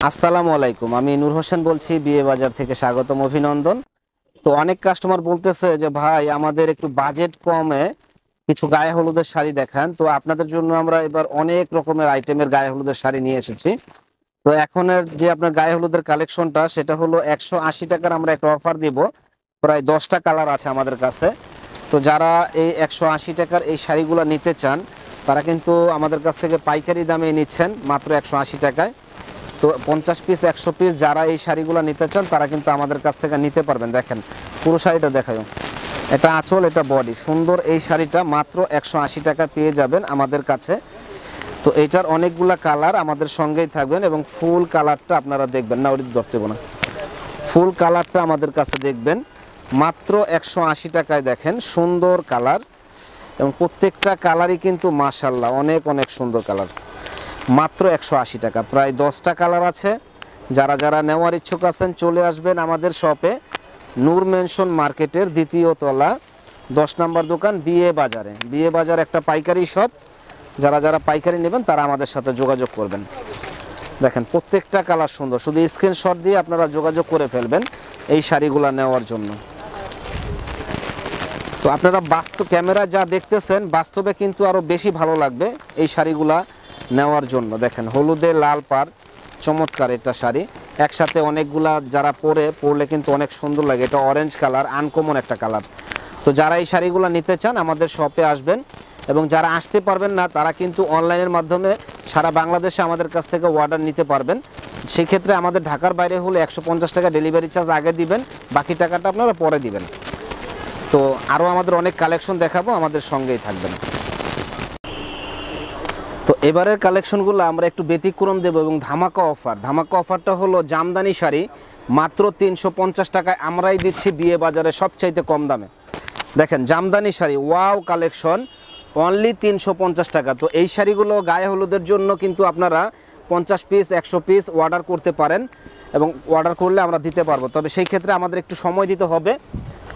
আসসালামু আলাইকুম। আমি নূর হোসেন বলছি, বিয়ে বাজার থেকে স্বাগতম, অভিনন্দন। তো অনেক কাস্টমার বলতেছে যে ভাই আমাদের একটু বাজেট কমে কিছু গায়ে হলুদের শাড়ি দেখান। তো আপনাদের জন্য আমরা এবার অনেক রকমের আইটেমের গায়ে হলুদের শাড়ি নিয়ে এসেছি। তো এখনের যে আপনার গায়ে হলুদের কালেকশনটা সেটা হলো 180 টাকার আমরা একটা অফার দিব। প্রায় 10টা কালার আছে আমাদের কাছে। তো যারা এই 180 টাকার এই শাড়িগুলো নিতে চান তারা কিন্তু আমাদের কাছ থেকে পাইকারি দামে নিচ্ছেন মাত্র 180 টাকায়। তো 50 পিস 100 পিস যারা এই শাড়িগুলো নিতে চান তারা কিন্তু আমাদের কাছ থেকে নিতে পারবেন। দেখেন পুরো শাড়িটা দেখায়, এটা আঁচল, এটা বডি, সুন্দর এই শাড়িটা মাত্র 180 টাকা পেয়ে যাবেন আমাদের কাছে। তো এইটার অনেকগুলা কালার আমাদের সঙ্গেই থাকবেন এবং ফুল কালারটা আপনারা দেখবেন না, ওটা ধরতে না, ফুল কালারটা আমাদের কাছে দেখবেন মাত্র 180 টাকায়। দেখেন সুন্দর কালার এবং প্রত্যেকটা কালারই কিন্তু মাশাআল্লাহ অনেক অনেক সুন্দর কালার। মাত্র 180 টাকা, প্রায় 10টা কালার আছে। যারা যারা নেওয়ার ইচ্ছুক আছেন চলে আসবেন আমাদের শপে, নূর মেনশন মার্কেটের 2য় তলা 10 নম্বর দোকান, বিয়ে বাজারে। বিয়ে বাজার একটা পাইকারি শপ, যারা যারা পাইকারি নেবেন তারা আমাদের সাথে যোগাযোগ করবেন। দেখেন প্রত্যেকটা কালার সুন্দর, শুধু স্ক্রিনশট দিয়ে আপনারা যোগাযোগ করে ফেলবেন এই শাড়িগুলো নেওয়ার জন্য। তো আপনারা বাস্তব ক্যামেরা যা দেখতেছেন বাস্তবে কিন্তু আরও বেশি ভালো লাগবে এই শাড়িগুলা নেওয়ার জন্য। দেখেন হলুদে লাল পাড়, চমৎকার এটা শাড়ি, একসাথে অনেকগুলা যারা পরলে কিন্তু অনেক সুন্দর লাগে। এটা অরেঞ্জ কালার, আনকমন একটা কালার। তো যারা এই শাড়িগুলো নিতে চান আমাদের শপে আসবেন, এবং যারা আসতে পারবেন না তারা কিন্তু অনলাইনের মাধ্যমে সারা বাংলাদেশে আমাদের কাছ থেকে অর্ডার নিতে পারবেন। সেই ক্ষেত্রে আমাদের ঢাকার বাইরে হলে 150 টাকা ডেলিভারি চার্জ আগে দিবেন, বাকি টাকাটা আপনারা পরে দিবেন। তো আরও আমাদের অনেক কালেকশন দেখাবো, আমাদের সঙ্গেই থাকবেন। তো এবারের কালেকশনগুলো আমরা একটু ব্যতিক্রম দেব এবং ধামাকা অফার। ধামাকা অফারটা হলো জামদানি শাড়ি মাত্র 350 টাকায় আমরাই দিচ্ছি বিয়ে বাজারে সবচাইতে কম দামে। দেখেন Jamdani sari, wow collection, only 350 টাকা। তো এই শাড়িগুলো গায়ে হলুদের জন্য কিন্তু আপনারা 50 পিস 100 পিস অর্ডার করতে পারেন, এবং অর্ডার করলে আমরা দিতে পারবো। তবে সেই ক্ষেত্রে আমাদের একটু সময় দিতে হবে।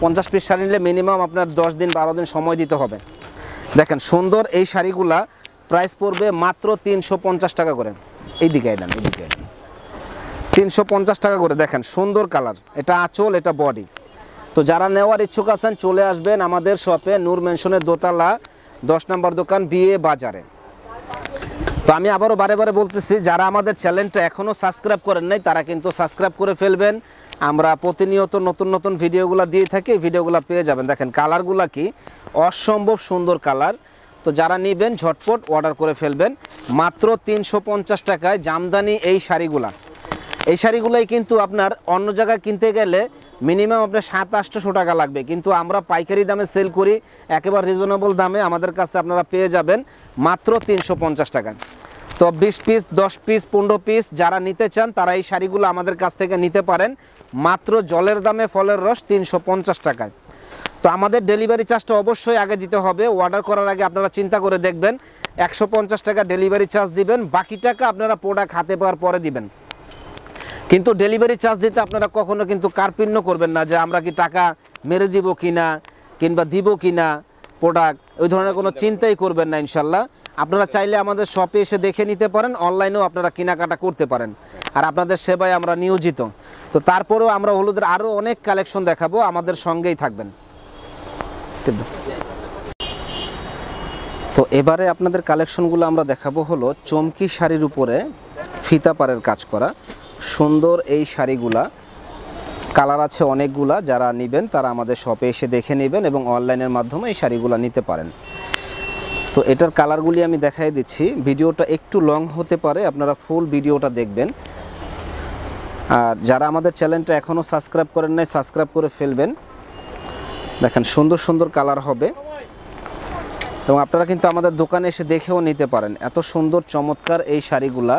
50 পিস শাড়ি নিলে মিনিমাম আপনার 10 দিন 12 দিন সময় দিতে হবে। দেখেন সুন্দর এই শাড়িগুলা প্রাইস পড়বে মাত্র 350 টাকা করে। এইদিকে দেন, এইদিকে 350 টাকা করে। দেখেন সুন্দর কালার, এটা আঁচল, এটা বডি। তো যারা নেওয়ার ইচ্ছুক আছেন চলে আসবেন আমাদের শপে, নূর মেনশনের দোতলা 10 নম্বর দোকান, বিয়ে বাজারে। তো আমি আবারও বারে বারে বলতেছি, যারা আমাদের চ্যানেলটা এখনও সাবস্ক্রাইব করেন নাই তারা কিন্তু সাবস্ক্রাইব করে ফেলবেন। আমরা প্রতিনিয়ত নতুন নতুন ভিডিওগুলো দিয়ে থাকি, ভিডিওগুলো পেয়ে যাবেন। দেখেন কালারগুলো কি অসম্ভব সুন্দর কালার। তো যারা নেবেন ঝটপট অর্ডার করে ফেলবেন মাত্র 350 টাকায় জামদানি এই শাড়িগুলা। এই শাড়িগুলাই কিন্তু আপনার অন্য জায়গায় কিনতে গেলে মিনিমাম আপনার 700-800 টাকা লাগবে, কিন্তু আমরা পাইকারি দামে সেল করি একেবারে রিজনেবল দামে। আমাদের কাছে আপনারা পেয়ে যাবেন মাত্র 350 টাকা। তো 20 পিস 10 পিস 15 পিস যারা নিতে চান তারা এই শাড়িগুলো আমাদের কাছ থেকে নিতে পারেন মাত্র জলের দামে ফলের রস 350 টাকায়। তো আমাদের ডেলিভারি চার্জটা অবশ্যই আগে দিতে হবে। অর্ডার করার আগে আপনারা চিন্তা করে দেখবেন, 150 টাকা ডেলিভারি চার্জ দিবেন, বাকি টাকা আপনারা প্রোডাক্ট হাতে পাওয়ার পরে দিবেন। কিন্তু ডেলিভারি চার্জ দিতে আপনারা কখনো কিন্তু কার্পণ্য করবেন না যে আমরা কি টাকা মেরে দিব কিনা কিংবা দিব কিনা প্রোডাক্ট, ওই ধরনের কোনো চিন্তাই করবেন না। ইনশাল্লাহ আপনারা চাইলে আমাদের শপে এসে দেখে নিতে পারেন, অনলাইনেও আপনারা কেনাকাটা করতে পারেন, আর আপনাদের সেবায় আমরা নিয়োজিত। তো তারপরেও আমরা হলুদের আরও অনেক কালেকশন দেখাবো, আমাদের সঙ্গেই থাকবেন। তো এবারে আপনাদের কালেকশনগুলো আমরা দেখাবো হলো চমকি শাড়ির উপরে ফিতা পাড়ের কাজ করা সুন্দর এই শাড়িগুলা। কালার আছে অনেকগুলা, যারা নেবেন তারা আমাদের শপে এসে দেখে নেবেন এবং অনলাইনের মাধ্যমে এই শাড়িগুলো নিতে পারেন। তো এটার কালারগুলি আমি দেখাই দিচ্ছি, ভিডিওটা একটু লং হতে পারে, আপনারা ফুল ভিডিওটা দেখবেন। আর যারা আমাদের চ্যানেলটা এখনও সাবস্ক্রাইব করেন নাই সাবস্ক্রাইব করে ফেলবেন। দেখেন সুন্দর সুন্দর কালার হবে, এবং আপনারা কিন্তু আমাদের দোকানে এসে দেখেও নিতে পারেন। এত সুন্দর চমৎকার এই শাড়িগুলা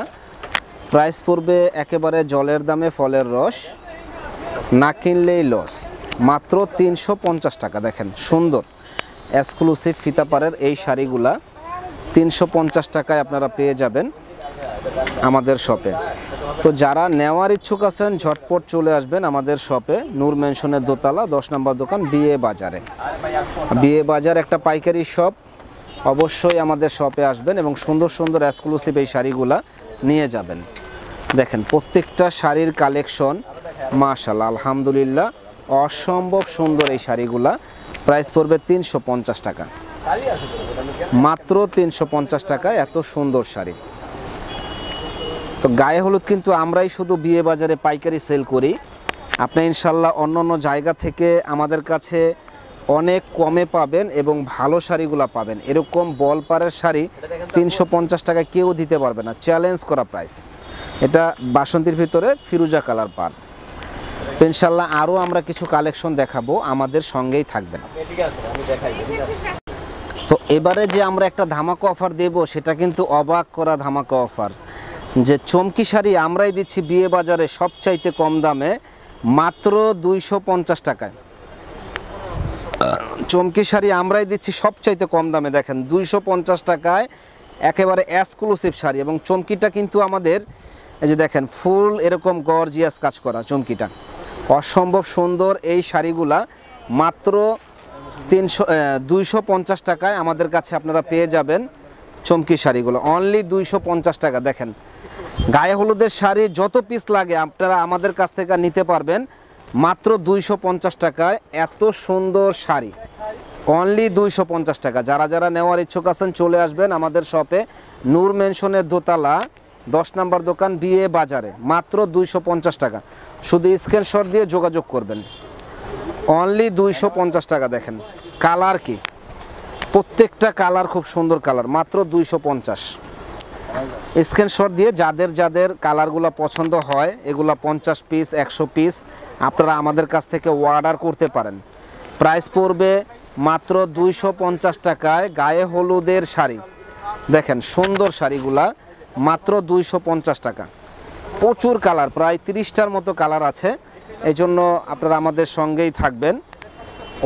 প্রাইস পড়বে একেবারে জলের দামে ফলের রস, না কিনলেই লস, মাত্র 350 টাকা। দেখেন সুন্দর এক্সক্লুসিভ ফিতাপাড়ের এই শাড়িগুলা 350 টাকায় আপনারা পেয়ে যাবেন আমাদের শপে। তো যারা নেওয়ার ইচ্ছুক আছেন ঝটপট চলে আসবেন আমাদের শপে, নূর মেনশনের দোতলা 10 নম্বর দোকান, বিয়ে বাজারে। বিয়ে বাজার একটা পাইকারি শপ, অবশ্যই আমাদের শপে আসবেন এবং সুন্দর সুন্দর এক্সক্লুসিভ এই শাড়িগুলা নিয়ে যাবেন। দেখেন প্রত্যেকটা শাড়ির কালেকশন মাশাআল্লাহ আলহামদুলিল্লাহ অসম্ভব সুন্দর। এই শাড়িগুলা প্রাইস পড়বে 350 টাকা, মাত্র 350 টাকায় এত সুন্দর শাড়ি। তো গায়ে হলুদ কিন্তু আমরাই শুধু বিয়ে বাজারে পাইকারি সেল করি। আপনি ইনশাল্লাহ অন্য অন্য জায়গা থেকে আমাদের কাছে অনেক কমে পাবেন এবং ভালো শাড়িগুলো পাবেন। এরকম বলপারের শাড়ি 350 টাকায় কেউ দিতে পারবে না, চ্যালেঞ্জ করা প্রাইস। এটা বাসন্তীর ভিতরে ফিরোজা কালার পার। তো ইনশাল্লাহ আরও আমরা কিছু কালেকশন দেখাবো, আমাদের সঙ্গেই থাকবেন। তো এবারে যে আমরা একটা ধামাকা অফার দেব সেটা কিন্তু অবাক করা ধামাকা অফার, যে চমকি শাড়ি আমরাই দিচ্ছি বিয়ে বাজারে সবচাইতে কম দামে, মাত্র 250 টাকায়। চমকি শাড়ি আমরাই দিচ্ছি সবচাইতে কম দামে, দেখেন 250 টাকায় একেবারে এক্সক্লুসিভ শাড়ি। এবং চমকিটা কিন্তু আমাদের এই যে দেখেন ফুল এরকম গর্জিয়াস কাজ করা চমকিটা, অসম্ভব সুন্দর। এই শাড়িগুলা মাত্র 250 টাকায় আমাদের কাছে আপনারা পেয়ে যাবেন। চমকি শাড়িগুলো অনলি 250 টাকা। দেখেন গায়ে হলুদের শাড়ি যত পিস লাগে আপনারা আমাদের কাছ থেকে নিতে পারবেন মাত্র 250 টাকায়। এত সুন্দর শাড়ি অনলি 250 টাকা। যারা যারা নেওয়ার ইচ্ছুক আছেন চলে আসবেন আমাদের শপে, নূর মেনশনের দোতলা 10 নম্বর দোকান, বিয়ে বাজারে, মাত্র 250 টাকা। শুধু স্ক্রিনশট দিয়ে যোগাযোগ করবেন, অনলি 250 টাকা। দেখেন কালার কি, প্রত্যেকটা কালার খুব সুন্দর কালার, মাত্র 250। স্ক্রিনশট দিয়ে যাদের যাদের কালারগুলো পছন্দ হয়, এগুলা 50 পিস 100 পিস আপনারা আমাদের কাছ থেকে অর্ডার করতে পারেন। প্রাইস পড়বে মাত্র 250 টাকায় গায়ে হলুদের শাড়ি। দেখেন সুন্দর শাড়িগুলা মাত্র 250 টাকা। প্রচুর কালার, প্রায় 30টার মতো কালার আছে, এই জন্য আপনারা আমাদের সঙ্গেই থাকবেন।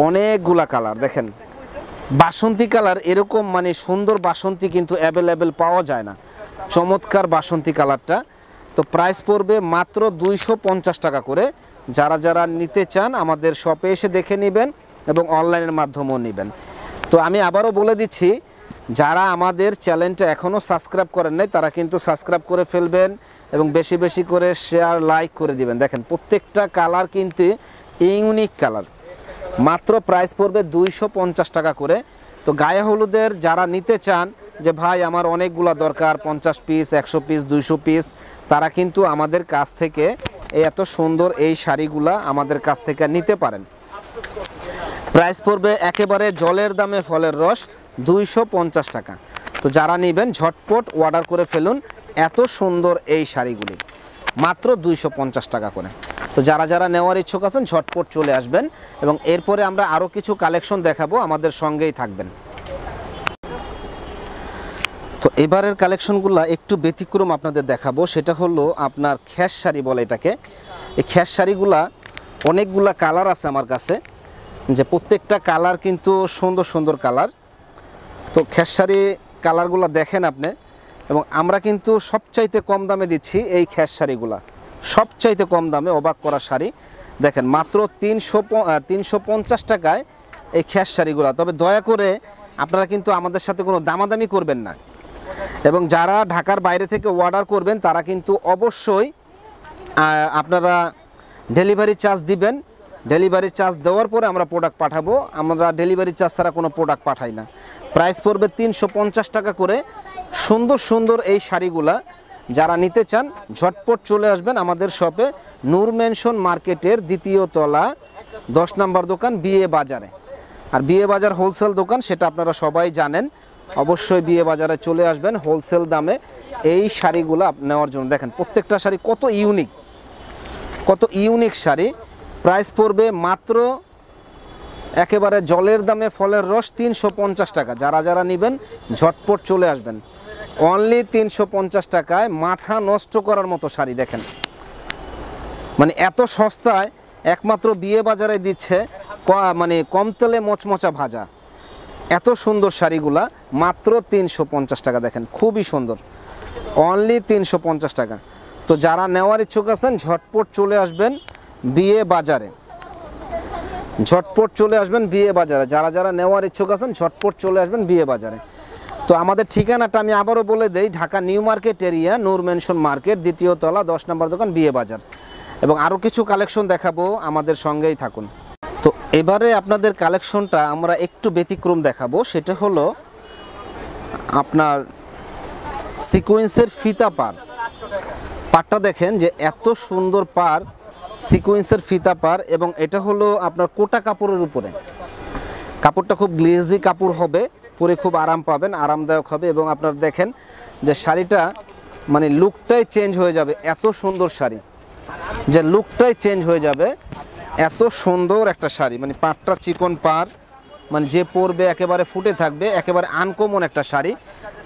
অনেকগুলা কালার দেখেন, বাসন্তী কালার এরকম মানে সুন্দর বাসন্তী কিন্তু অ্যাভেলেবেল পাওয়া যায় না, চমৎকার বাসন্তী কালারটা। তো প্রাইস পড়বে মাত্র 250 টাকা করে। যারা যারা নিতে চান আমাদের শপে এসে দেখে নেবেন এবং অনলাইনের মাধ্যমেও নেবেন। তো আমি আবারও বলে দিচ্ছি, যারা আমাদের চ্যানেলটা এখনও সাবস্ক্রাইব করেন নাই তারা কিন্তু সাবস্ক্রাইব করে ফেলবেন এবং বেশি বেশি করে শেয়ার লাইক করে দিবেন। দেখেন প্রত্যেকটা কালার কিন্তু ইউনিক কালার, মাত্র প্রাইস পড়বে 250 টাকা করে। তো গায়ে হলুদের যারা নিতে চান যে ভাই আমার অনেকগুলো দরকার, 50 পিস 100 পিস 200 পিস, তারা কিন্তু আমাদের কাছ থেকে এত সুন্দর এই শাড়িগুলা আমাদের কাছ থেকে নিতে পারেন। প্রাইস পড়বে একেবারে জলের দামে ফলের রস, 250 টাকা। তো যারা নেবেন ঝটপট অর্ডার করে ফেলুন এত সুন্দর এই শাড়িগুলি, মাত্র 250 টাকা করে। তো যারা যারা নেওয়ার ইচ্ছুক আছেন ঝটপট চলে আসবেন এবং এরপরে আমরা আরও কিছু কালেকশন দেখাবো, আমাদের সঙ্গেই থাকবেন। তো এবারের কালেকশনগুলো একটু ব্যতিক্রম আপনাদের দেখাবো, সেটা হলো আপনার খ্যাস শাড়ি বলে এটাকে। এই খ্যাস শাড়িগুলা অনেকগুলা কালার আছে আমার কাছে, যে প্রত্যেকটা কালার কিন্তু সুন্দর সুন্দর কালার। তো খ্যাস শাড়ি কালারগুলো দেখেন আপনি, এবং আমরা কিন্তু সবচাইতে কম দামে দিচ্ছি এই খ্যাস শাড়িগুলা, সবচাইতে কম দামে অবাক করা শাড়ি। দেখেন মাত্র 350 টাকায় এই খ্যাস শাড়িগুলো। তবে দয়া করে আপনারা কিন্তু আমাদের সাথে কোনো দামাদামি করবেন না, এবং যারা ঢাকার বাইরে থেকে অর্ডার করবেন তারা কিন্তু অবশ্যই আপনারা ডেলিভারি চার্জ দিবেন। ডেলিভারি চার্জ দেওয়ার পরে আমরা প্রোডাক্ট পাঠাবো, আমরা ডেলিভারি চার্জ ছাড়া কোনো প্রোডাক্ট পাঠাই না। প্রাইস পড়বে 350 টাকা করে। সুন্দর সুন্দর এই শাড়িগুলা যারা নিতে চান ঝটপট চলে আসবেন আমাদের শপে, নূর মেনশন মার্কেটের 2য় তলা 10 নম্বর দোকান, বিয়ে বাজারে। আর বিয়ে বাজার হোলসেল দোকান সেটা আপনারা সবাই জানেন, অবশ্যই বিয়ে বাজারে চলে আসবেন হোলসেল দামে এই শাড়িগুলো নেওয়ার জন্য। দেখেন প্রত্যেকটা শাড়ি কত ইউনিক, কত ইউনিক শাড়ি। প্রাইস পড়বে মাত্র একেবারে জলের দামে ফলের রস, 350 টাকা। যারা যারা নেবেন ঝটপট চলে আসবেন, অনলি 350 টাকায় মাথা নষ্ট করার মতো শাড়ি। দেখেন মানে এত সস্তায় একমাত্র বিয়ে বাজারে দিচ্ছে, মানে কম তেলে মচমচা ভাজা। এত সুন্দর শাড়িগুলা মাত্র 350 টাকা। দেখেন খুবই সুন্দর, অনলি 350 টাকা। তো যারা নেওয়ার ইচ্ছুক আছেন ঝটপট চলে আসবেন বিয়ে বাজারে, ঝটপট চলে আসবেন বিয়ে বাজারে। যারা যারা নেওয়ার ইচ্ছুক আছেন ঝটপট চলে আসবেন বিয়ে বাজারে। তো আমাদের ঠিকানাটা আমি আবারও বলে দেই, ঢাকা নিউ মার্কেট এরিয়া, নূর মেনশন মার্কেট, দ্বিতীয় তলা, 10 নম্বর দোকান, বিয়ে বাজার। এবং আরও কিছু কালেকশন দেখাবো, আমাদের সঙ্গেই থাকুন। তো এবারে আপনাদের কালেকশনটা আমরা একটু ব্যতিক্রম দেখাবো, সেটা হলো আপনার সিকোয়েন্সের ফিতা পার। পারটা দেখেন যে এত সুন্দর পার, সিকোয়েন্সের ফিতা পার, এবং এটা হলো আপনার কোটা কাপড়ের উপরে। কাপড়টা খুব গ্লেজি কাপড় হবে, পরে খুব আরাম পাবেন, আরামদায়ক হবে। এবং আপনার দেখেন যে শাড়িটা মানে লুকটাই চেঞ্জ হয়ে যাবে, এত সুন্দর শাড়ি, যে লুকটাই চেঞ্জ হয়ে যাবে, এত সুন্দর একটা শাড়ি। মানে পাটটা চিকন পার, মানে যে পরবে একেবারে ফুটে থাকবে, একেবারে আনকমন একটা শাড়ি।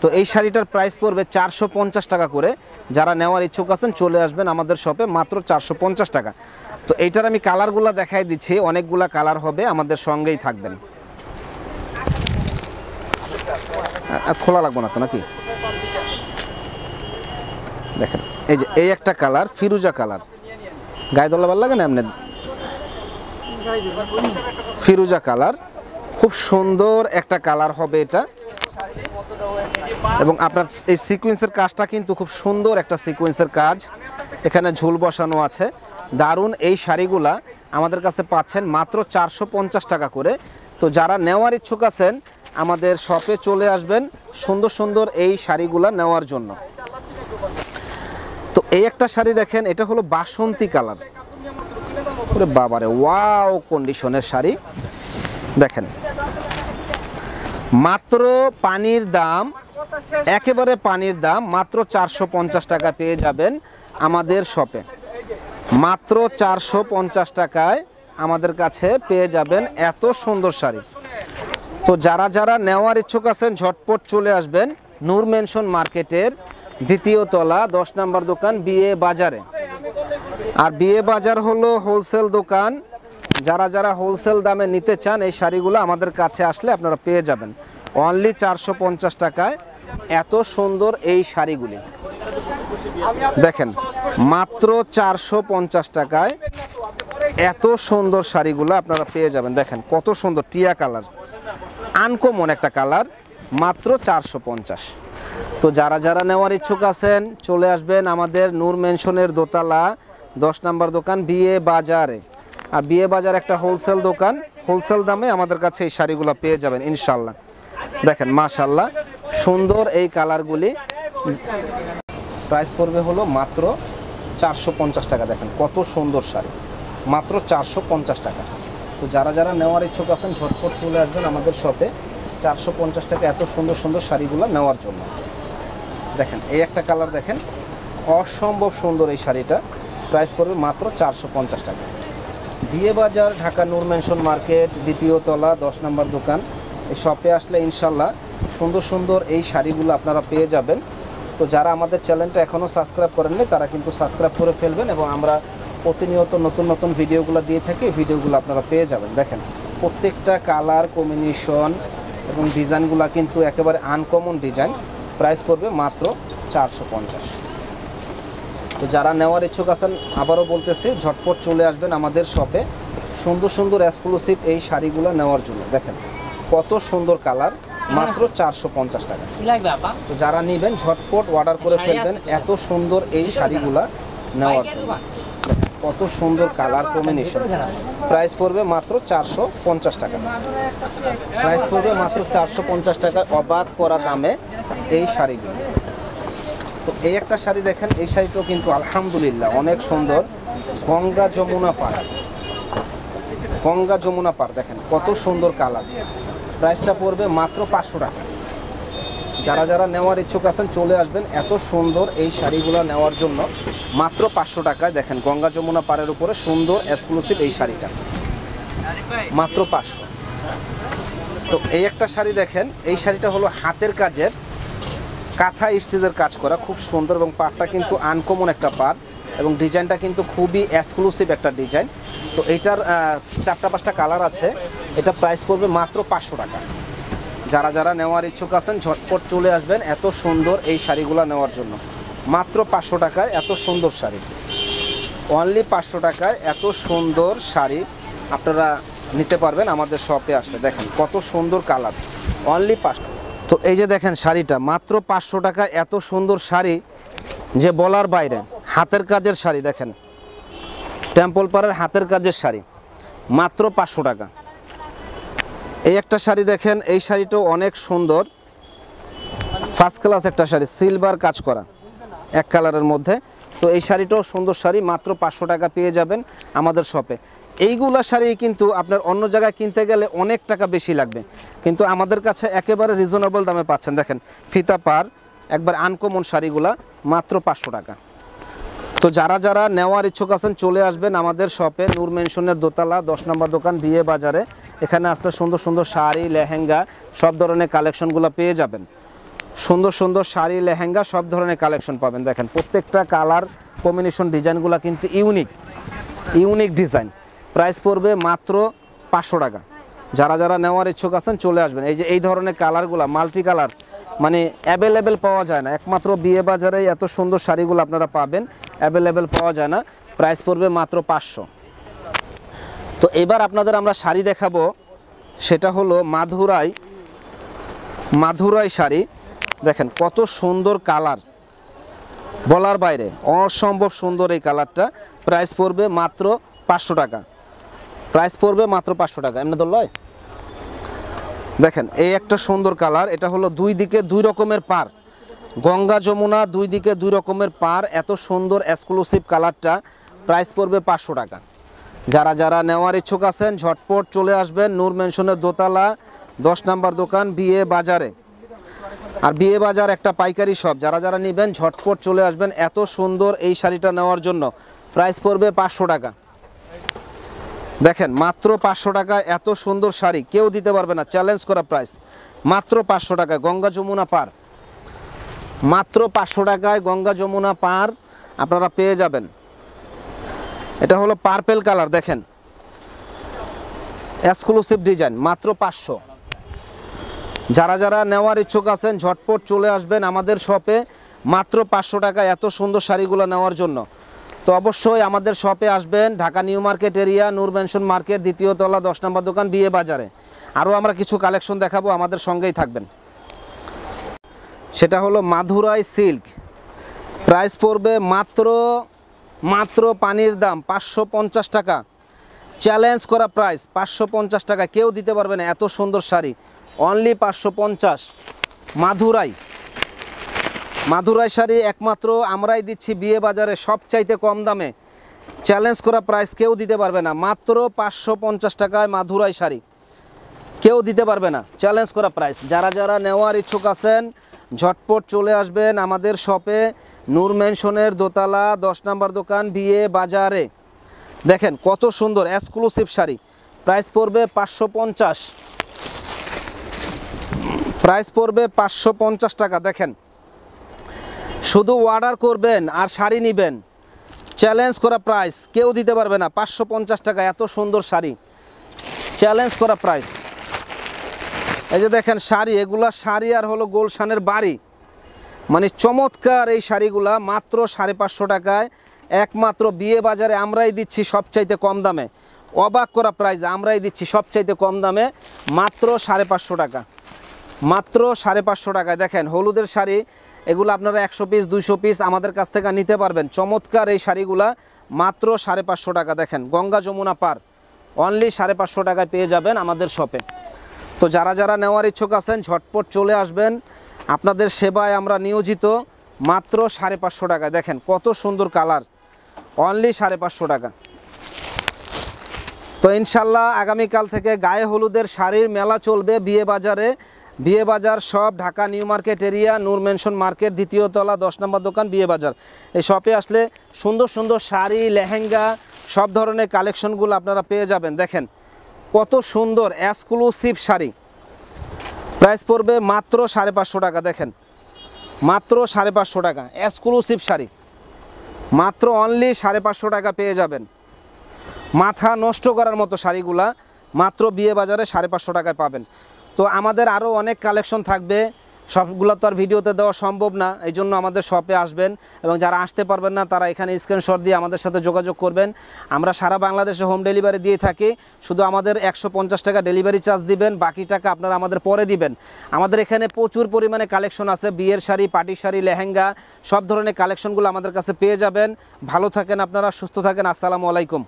তো এই শাড়িটার প্রাইস পড়বে 450 টাকা করে। যারা নেওয়ার ইচ্ছুক আছেন চলে আসবেন আমাদের শপে, মাত্র 450 টাকা। তো এইটার আমি কালারগুলো দেখাই দিচ্ছি, অনেকগুলা কালার হবে, আমাদের সঙ্গেই থাকবেন। খোলা লাগবে না তো নাকি? দেখেন এই যে এই একটা কালার, ফিরোজা কালার, গায়ে দোলা ভালো লাগে না এমনি, ফিরোজা কালার, খুব সুন্দর একটা কালার হবে এটা। এবং আপনার এই সিকোয়েন্সের কাজটা কিন্তু খুব সুন্দর একটা সিকোয়েন্সের কাজ, এখানে ঝুল বসানো আছে। দারুণ এই শাড়িগুলা আমাদের কাছে পাচ্ছেন মাত্র 450 টাকা করে। তো যারা নেওয়ার ইচ্ছুক আছেন আমাদের শপে চলে আসবেন সুন্দর সুন্দর এই শাড়িগুলা নেওয়ার জন্য। তো এই একটা শাড়ি দেখেন, এটা হলো বাসন্তী কালার, ওরে বাবারে ওয়াও কন্ডিশনের শাড়ি। দেখেন মাত্র পানির দাম, একেবারে পানির দাম, মাত্র 450 টাকা পেয়ে যাবেন আমাদের শপে। মাত্র 450 টাকায় আমাদের কাছে পেয়ে যাবেন এত সুন্দর শাড়ি। তো যারা যারা নেওয়ার ইচ্ছুক আছেন ঝটপট চলে আসবেন নূর মেনশন মার্কেটের দ্বিতীয় তলা, 10 নম্বর দোকান, বিয়ে বাজারে। আর বিয়ে বাজার হলো হোলসেল দোকান। যারা যারা হোলসেল দামে নিতে চান এই শাড়িগুলো আমাদের কাছে আসলে আপনারা পেয়ে যাবেন অনলি 450 টাকায় এত সুন্দর এই শাড়িগুলি। দেখেন মাত্র 450 টাকায় এত সুন্দর শাড়িগুলো আপনারা পেয়ে যাবেন। দেখেন কত সুন্দর টিয়া কালার, আনকমন একটা কালার, মাত্র 450। তো যারা যারা নেওয়ার ইচ্ছুক আছেন চলে আসবেন আমাদের নূর মেনশনের দোতলা, 10 নম্বর দোকান, বিয়ে বাজারে। আর বিয়ে বাজার একটা হোলসেল দোকান, হোলসেল দামে আমাদের কাছে এই শাড়িগুলো পেয়ে যাবেন ইনশাল্লাহ। দেখেন মাশাল্লাহ সুন্দর এই কালারগুলি, প্রাইস পড়বে হলো মাত্র 450 টাকা। দেখেন কত সুন্দর শাড়ি, মাত্র 450 টাকা। তো যারা যারা নেওয়ার ইচ্ছুক আছেন ঝটপট চলে আসবেন আমাদের শপে 450 টাকা এত সুন্দর সুন্দর শাড়িগুলো নেওয়ার জন্য। দেখেন এই একটা কালার, দেখেন অসম্ভব সুন্দর এই শাড়িটা, প্রাইস পড়বে মাত্র 450 টাকা। বিয়ে বাজার, ঢাকা নূর মেনশন মার্কেট, দ্বিতীয় তলা, 10 নম্বর দোকান। এই শপে আসলে ইনশাল্লাহ সুন্দর সুন্দর এই শাড়িগুলো আপনারা পেয়ে যাবেন। তো যারা আমাদের চ্যানেলটা এখনও সাবস্ক্রাইব করেননি তারা কিন্তু সাবস্ক্রাইব করে ফেলবেন, এবং আমরা প্রতিনিয়ত নতুন নতুন ভিডিওগুলো দিয়ে থাকি, ভিডিওগুলো আপনারা পেয়ে যাবেন। দেখেন প্রত্যেকটা কালার কম্বিনেশন এবং ডিজাইনগুলো কিন্তু একেবারে আনকমন ডিজাইন, প্রাইস পড়বে মাত্র 450। তো যারা নেওয়ার ইচ্ছুক আছেন আবারও বলতেছি ঝটপট চলে আসবেন আমাদের শপে সুন্দর সুন্দর এক্সক্লুসিভ এই শাড়িগুলো নেওয়ার জন্য। দেখেন কত সুন্দর কালার, মাত্র 450 টাকা। তো যারা নেবেন ঝটপট অর্ডার করে ফেলবেন এত সুন্দর এই শাড়িগুলা নেওয়ার জন্য। কত সুন্দর কালার কম্বিনেশন, প্রাইস পড়বে মাত্র 450 টাকা। প্রাইস পড়বে মাত্র 450 টাকা, অবাক করা দামে এই শাড়িগুলো। তো এই একটা শাড়ি দেখেন, এই শাড়িটাও কিন্তু আলহামদুলিল্লাহ অনেক সুন্দর, গঙ্গা যমুনা পাড়, গঙ্গা যমুনা পাড়। দেখেন কত সুন্দর কালার, প্রাইসটা পড়বে মাত্র 500 টাকা। যারা যারা নেওয়ার ইচ্ছুক আছেন চলে আসবেন এত সুন্দর এই শাড়িগুলো নেওয়ার জন্য, মাত্র 500 টাকায়। দেখেন গঙ্গা যমুনা পাড়ের উপরে সুন্দর এক্সক্লুসিভ এই শাড়িটা, মাত্র 500। তো এই একটা শাড়ি দেখেন, এই শাড়িটা হলো হাতের কাজের, কাঁথা স্টিচের কাজ করা, খুব সুন্দর, এবং পাড়টা কিন্তু আনকমন একটা পাড়, এবং ডিজাইনটা কিন্তু খুবই এক্সক্লুসিভ একটা ডিজাইন। তো এইটার 4-5টা কালার আছে, এটা প্রাইস পড়বে মাত্র 500 টাকা। যারা যারা নেওয়ার ইচ্ছুক আছেন ঝটপট চলে আসবেন এত সুন্দর এই শাড়িগুলো নেওয়ার জন্য, মাত্র 500 টাকায় এত সুন্দর শাড়ি, অনলি 500 টাকায় এত সুন্দর শাড়ি আপনারা নিতে পারবেন আমাদের শপে আসলে। দেখেন কত সুন্দর কালার, অনলি 500। তো এই যে দেখেন শাড়িটা মাত্র 500 টাকা, এত সুন্দর শাড়ি যে বলার বাইরে। হাতের কাজের শাড়ি দেখেন, টেম্পল পাড়ের হাতের কাজের শাড়ি মাত্র 500 টাকা। এই একটা শাড়ি দেখেন, এই শাড়িটাও অনেক সুন্দর, ফার্স্ট ক্লাস একটা শাড়ি, সিলভার কাজ করা এক কালারের মধ্যে। তো এই শাড়িটাও সুন্দর শাড়ি, মাত্র 500 টাকা পেয়ে যাবেন আমাদের শপে। এইগুলা শাড়ি কিন্তু আপনার অন্য জায়গায় কিনতে গেলে অনেক টাকা বেশি লাগবে, কিন্তু আমাদের কাছে একেবারে রিজনেবল দামে পাচ্ছেন। দেখেন ফিতা পার একবার আনকমন শাড়িগুলা মাত্র 500 টাকা। তো যারা যারা নেওয়ার ইচ্ছুক আছেন চলে আসবেন আমাদের শপে, নূর মেনশনের দোতলা 10 নম্বর দোকান, বিয়ে বাজারে। এখানে আসলে সুন্দর সুন্দর শাড়ি, লেহেঙ্গা সব ধরনের কালেকশনগুলো পেয়ে যাবেন। সুন্দর সুন্দর শাড়ি, লেহেঙ্গা সব ধরনের কালেকশন পাবেন। দেখেন প্রত্যেকটা কালার কম্বিনেশন ডিজাইনগুলো কিন্তু ইউনিক ডিজাইন। প্রাইস পড়বে মাত্র 500 টাকা। যারা যারা নেওয়ার ইচ্ছুক আছেন চলে আসবেন। এই যে এই ধরনের কালারগুলো মাল্টি কালার মানে অ্যাভেলেবেল পাওয়া যায় না, একমাত্র বিয়ে বাজারে এত সুন্দর শাড়িগুলো আপনারা পাবেন, অ্যাভেলেবেল পাওয়া যায় না। প্রাইস পড়বে মাত্র 500। তো এবার আপনাদের আমরা শাড়ি দেখাবো, সেটা হলো মাধুরাই শাড়ি। দেখেন কত সুন্দর কালার, বলার বাইরে, অসম্ভব সুন্দর এই কালারটা। প্রাইস পড়বে মাত্র 500 টাকা। প্রাইস পড়বে মাত্র 500 টাকা। এমনি তো লয়। দেখেন এই একটা সুন্দর কালার, এটা হলো দুই দিকে দুই রকমের পার, গঙ্গা যমুনা দুই দিকে দুই রকমের পার, এত সুন্দর এক্সক্লুসিভ কালারটা। প্রাইস পড়বে 500 টাকা। যারা যারা নেওয়ার ইচ্ছুক আছেন ঝটপট চলে আসবেন নূর মেনশনের দোতলা 10 নম্বর দোকান, বিয়ে বাজারে। আর বিয়ে বাজার একটা পাইকারি শপ, যারা যারা নেবেন ঝটপট চলে আসবেন এত সুন্দর এই শাড়িটা নেওয়ার জন্য। প্রাইস পড়বে 500 টাকা। দেখেন মাত্র 500 টাকা এত সুন্দর শাড়ি কেউ দিতে পারবে না, চ্যালেঞ্জ করা প্রাইস। মাত্র 500 টাকায় গঙ্গা যমুনা পার, মাত্র 500 টাকায় গঙ্গা যমুনা পার আপনারা পেয়ে যাবেন। এটা হলো পার্পেল কালার, দেখেন এক্সক্লুসিভ ডিজাইন, মাত্র 500। যারা যারা নেওয়ার ইচ্ছুক আছেন ঝটপট চলে আসবেন আমাদের শপে, মাত্র 500 টাকা এত সুন্দর শাড়িগুলো নেওয়ার জন্য। তো অবশ্যই আমাদের শপে আসবেন, ঢাকা নিউ মার্কেট এরিয়া, নূর মেনশন মার্কেট, দ্বিতীয় তলা, 10 নম্বর দোকান, বিয়ে বাজারে। আরও আমরা কিছু কালেকশন দেখাবো, আমাদের সঙ্গেই থাকবেন। সেটা হলো মাধুরাই সিল্ক। প্রাইস পড়বে মাত্র পানির দাম 550 টাকা, চ্যালেঞ্জ করা প্রাইস। 550 টাকা কেউ দিতে পারবে না এত সুন্দর শাড়ি, অনলি 550। মাধুরাই শাড়ি একমাত্র আমরাই দিচ্ছি বিয়ে বাজারে সবচাইতে কম দামে, চ্যালেঞ্জ করা প্রাইস, কেউ দিতে পারবে না। মাত্র 550 টাকায় মাধুরাই শাড়ি কেউ দিতে পারবে না, চ্যালেঞ্জ করা প্রাইস। যারা যারা নেওয়ার ইচ্ছুক আছেন ঝটপট চলে আসবেন আমাদের শপে, নূর মেনশনের দোতলা 10 নম্বর দোকান, বিয়ে বাজারে। দেখেন কত সুন্দর এক্সক্লুসিভ শাড়ি। প্রাইস পড়বে 550। প্রাইস পড়বে 550 টাকা। দেখেন শুধু অর্ডার করবেন আর শাড়ি নেবেন, চ্যালেঞ্জ করা প্রাইস, কেউ দিতে পারবে না। 550 টাকা এত সুন্দর শাড়ি, চ্যালেঞ্জ করা প্রাইস। এই যে দেখেন শাড়ি, এগুলা শাড়ি আর হলো গোলশানের বাড়ি, মানে চমৎকার এই শাড়িগুলা মাত্র 550 টাকায় একমাত্র বিয়ে বাজারে আমরাই দিচ্ছি সবচাইতে কম দামে। অবাক করা প্রাইস, আমরাই দিচ্ছি সবচাইতে কম দামে, মাত্র 550 টাকা। মাত্র 550 টাকায়। দেখেন হলুদের শাড়ি, এগুলো আপনারা 100 পিস 200 পিস আমাদের কাছ থেকে নিতে পারবেন। চমৎকার এই শাড়িগুলা মাত্র 550 টাকা। দেখেন গঙ্গা যমুনা পার, অনলি 550 টাকায় পেয়ে যাবেন আমাদের শপে। তো যারা যারা নেওয়ার ইচ্ছুক আছেন ঝটপট চলে আসবেন, আপনাদের সেবায় আমরা নিয়োজিত। মাত্র 550 টাকায়। দেখেন কত সুন্দর কালার, অনলি 550 টাকা। তো ইনশাল্লাহ আগামীকাল থেকে গায়ে হলুদের শাড়ির মেলা চলবে বিয়ে বাজারে। বিয়ে বাজার সব ঢাকা নিউ মার্কেট এরিয়া, নূর মেনশন মার্কেট, দ্বিতীয় তলা, 10 নম্বর দোকান, বিয়ে বাজার। এই শপে আসলে সুন্দর সুন্দর শাড়ি, লেহেঙ্গা সব ধরনের কালেকশনগুলো আপনারা পেয়ে যাবেন। দেখেন কত সুন্দর এক্সক্লুসিভ শাড়ি। প্রাইস পড়বে মাত্র 550 টাকা। দেখেন মাত্র 550 টাকা এক্সক্লুসিভ শাড়ি, মাত্র অনলি 550 টাকা পেয়ে যাবেন। মাথা নষ্ট করার মতো শাড়িগুলা মাত্র বিয়ে বাজারে 550 টাকায় পাবেন। তো আমাদের আরও অনেক কালেকশন থাকবে, সবগুলো তো আর ভিডিওতে দেওয়া সম্ভব না, এই জন্য আমাদের শপে আসবেন এবং যারা আসতে পারবেন না তারা এখানে স্ক্রিনশট দিয়ে আমাদের সাথে যোগাযোগ করবেন। আমরা সারা বাংলাদেশে হোম ডেলিভারি দিয়ে থাকি, শুধু আমাদের 150 টাকা ডেলিভারি চার্জ দিবেন, বাকি টাকা আপনারা আমাদের পরে দিবেন। আমাদের এখানে প্রচুর পরিমাণে কালেকশন আছে, বিয়ের শাড়ি, পার্টি শাড়ি, লেহেঙ্গা, সব ধরনের কালেকশনগুলো আমাদের কাছে পেয়ে যাবেন। ভালো থাকেন আপনারা, সুস্থ থাকেন। আসসালামু আলাইকুম।